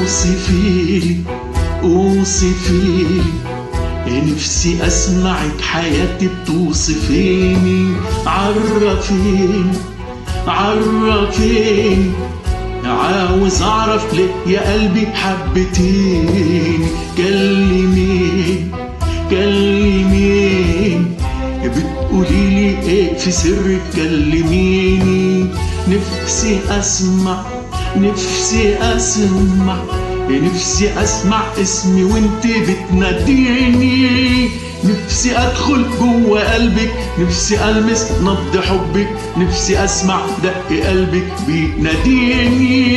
اوصفيلي اوصفيلي، نفسي اسمعك حياتي بتوصفيني. عرفيني عرفيني، عاوز اعرف ليه يا قلبي حبتيني. كلميني كلميني، بتقوليلي ايه في سرك؟ كلميني. نفسي اسمع نفسي اسمع نفسي اسمع اسمي وانت بتناديني. نفسي ادخل جوه قلبك، نفسي المس نبض حبك، نفسي اسمع دق قلبك بيناديني.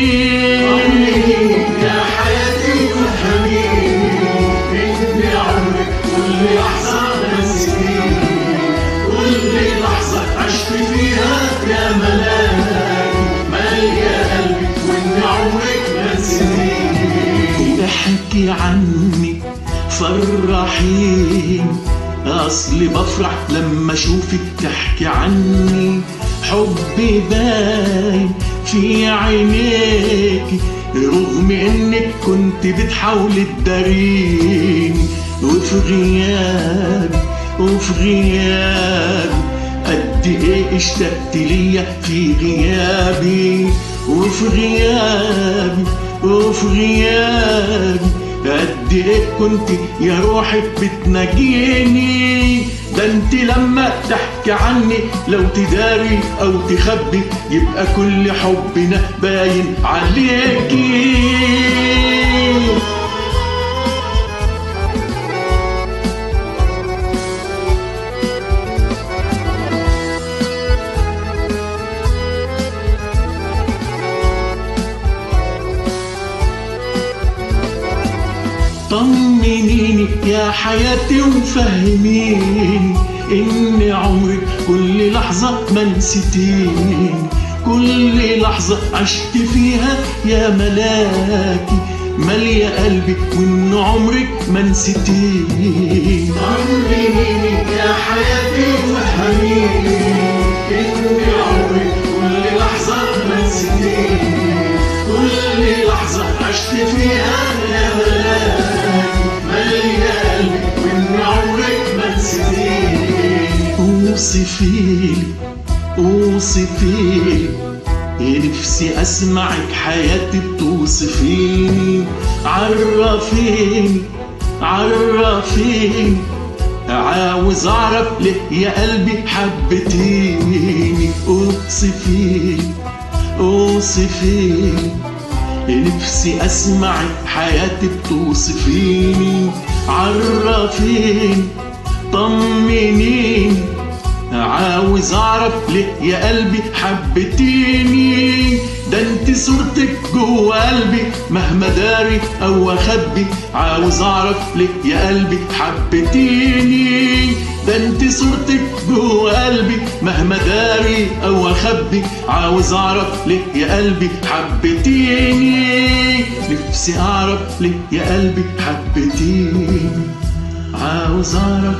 يا حياتي تفهميني، اني عمرك كل لحظة نسيتيني، كل لحظة عشت فيها يا ملاكي، مالية قلبك وان عمرك ما نسيتيني. احكي عني فرحيني، اصلي بفرح لما اشوفك تحكي عني. حبي باين في عينيكي، رغم انك كنت بتحاولي تداريني. وفي غيابي قد ايه اشتقت ليا في غيابي. وفي غيابي قد ايه كنت يا روحي بتناجيني. ده انت لما تحكي عني لو تداري او تخبي، يبقى كل حبنا باين عليكي. طمنيني يا حياتي وفهميني، إن عمرك كل لحظة ما نسيتيني، كل لحظة عشت فيها يا ملاكي، مالية قلبي وإن عمرك ما نسيتيني. طمنيني يا حياتي وفهميني، إن عمرك كل لحظة ما نسيتيني، كل لحظة عشت فيها يا ملاكي، مالية قلبي وإن عمرك ما نسيتيني. اوصفيلي نفسي اسمعك حياتي بتوصفيني. عرفيني عاوز اعرف ليه يا قلبي حبتيني. اوصفيلي نفسي اسمعك حياتي بتوصفيني. عرفيني طمنيني، عاوز اعرف ليه يا قلبي حبتيني. ده انت صورتك جوه قلبي مهما داري او اخبي، عاوز اعرف ليه يا قلبي حبتيني. ده انت صورتك جوه قلبي مهما داري او اخبي، عاوز اعرف ليه يا قلبي حبتيني. نفسي اعرف ليه يا قلبي حبتيني، عاوز اعرف